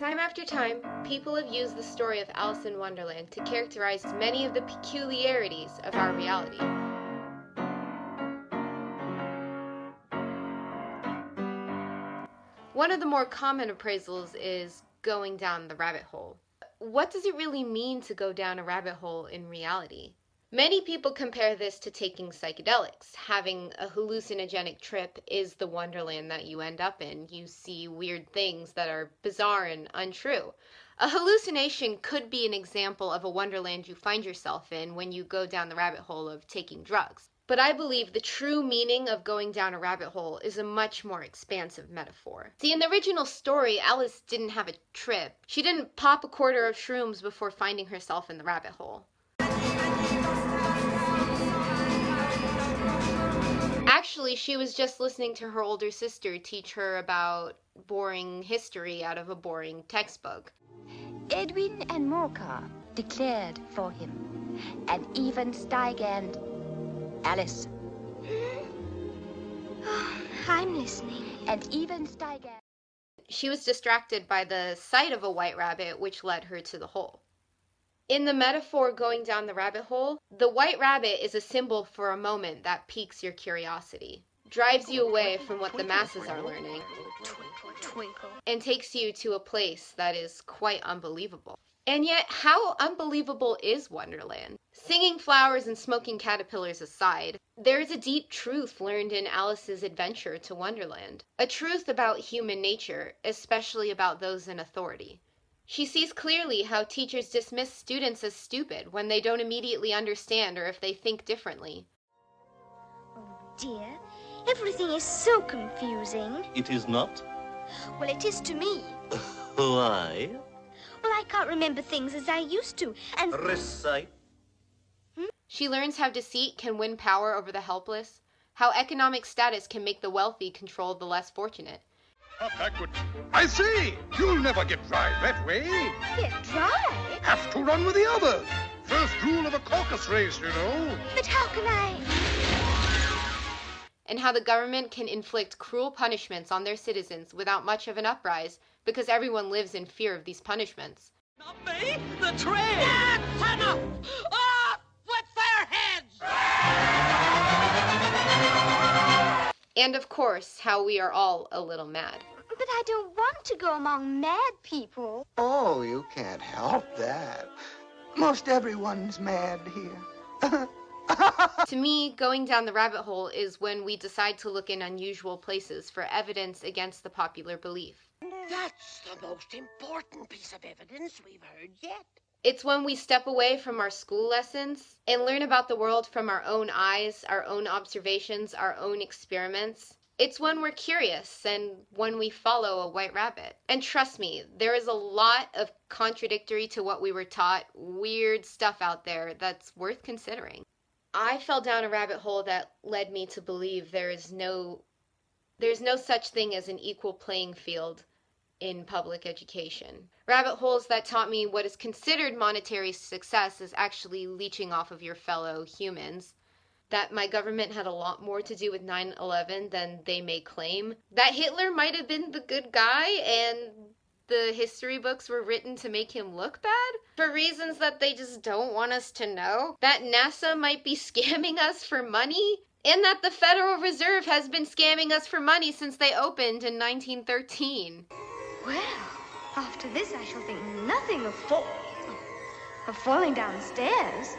Time after time, people have used the story of Alice in Wonderland to characterize many of the peculiarities of our reality. One of the more common appraisals is going down the rabbit hole. What does it really mean to go down a rabbit hole in reality? Many people compare this to taking psychedelics. Having a hallucinogenic trip is the wonderland that you end up in. You see weird things that are bizarre and untrue. A hallucination could be an example of a wonderland you find yourself in when you go down the rabbit hole of taking drugs. But I believe the true meaning of going down a rabbit hole is a much more expansive metaphor. See, in the original story, Alice didn't have a trip. She didn't pop a quarter of shrooms before finding herself in the rabbit hole. Actually, she was just listening to her older sister teach her about boring history out of a boring textbook. Edwin and Morcar declared for him, and even Stigand. Alice. Oh, I'm listening. And even Stigand. She was distracted by the sight of a white rabbit, which led her to the hole. In the metaphor going down the rabbit hole, the white rabbit is a symbol for a moment that piques your curiosity, drives you away from what the masses are learning, and takes you to a place that is quite unbelievable. And yet, how unbelievable is Wonderland? Singing flowers and smoking caterpillars aside, there is a deep truth learned in Alice's adventure to Wonderland, a truth about human nature, especially about those in authority. She sees clearly how teachers dismiss students as stupid when they don't immediately understand or if they think differently. Oh dear, everything is so confusing. It is not? Well, it is to me. Why? Well, I can't remember things as I used to, and... Recite. She learns how deceit can win power over the helpless, how economic status can make the wealthy control the less fortunate. Backward. I see! You'll never get dry that way. Get dry? Have to run with the others. First rule of a caucus race, you know. But how can I... And how the government can inflict cruel punishments on their citizens without much of an uprise, because everyone lives in fear of these punishments. Not me! The train! That's enough! Off with their heads! And of course, how we are all a little mad. But I don't want to go among mad people. Oh, you can't help that. Most everyone's mad here. To me, going down the rabbit hole is when we decide to look in unusual places for evidence against the popular belief. That's the most important piece of evidence we've heard yet. It's when we step away from our school lessons and learn about the world from our own eyes, our own observations, our own experiments. It's when we're curious and when we follow a white rabbit. And trust me, there is a lot of contradictory to what we were taught, weird stuff out there that's worth considering. I fell down a rabbit hole that led me to believe there's no such thing as an equal playing field in public education. Rabbit holes that taught me what is considered monetary success is actually leeching off of your fellow humans. That my government had a lot more to do with 9/11 than they may claim. That Hitler might have been the good guy and the history books were written to make him look bad for reasons that they just don't want us to know. That NASA might be scamming us for money. And that the Federal Reserve has been scamming us for money since they opened in 1913. Well, after this I shall think nothing of falling downstairs.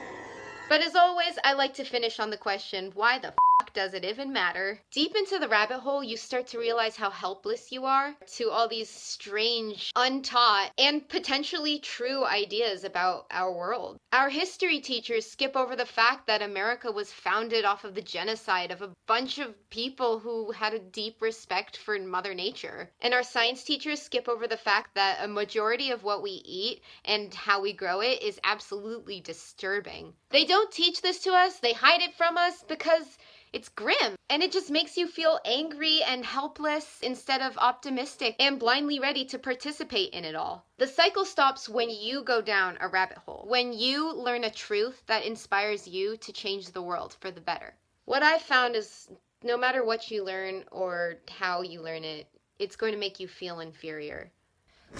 But as always, I like to finish on the question, why the fuck does it even matter? Deep into the rabbit hole, you start to realize how helpless you are to all these strange, untaught, and potentially true ideas about our world. Our history teachers skip over the fact that America was founded off of the genocide of a bunch of people who had a deep respect for Mother Nature. And our science teachers skip over the fact that a majority of what we eat and how we grow it is absolutely disturbing. They don't teach this to us, they hide it from us because it's grim, and it just makes you feel angry and helpless instead of optimistic and blindly ready to participate in it all. The cycle stops when you go down a rabbit hole, when you learn a truth that inspires you to change the world for the better. What I've found is no matter what you learn or how you learn it, it's going to make you feel inferior.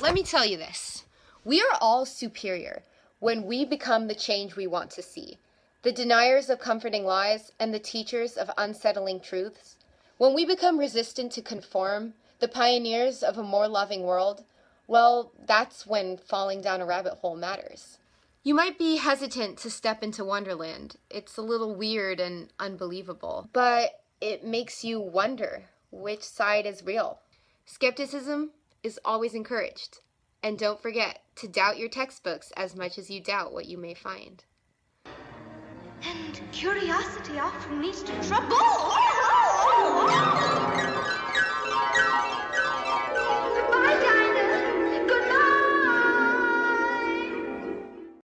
Let me tell you this. We are all superior when we become the change we want to see. The deniers of comforting lies and the teachers of unsettling truths. When we become resistant to conform, the pioneers of a more loving world, well, that's when falling down a rabbit hole matters. You might be hesitant to step into Wonderland. It's a little weird and unbelievable, but it makes you wonder which side is real. Skepticism is always encouraged. And don't forget to doubt your textbooks as much as you doubt what you may find. And curiosity often leads to trouble.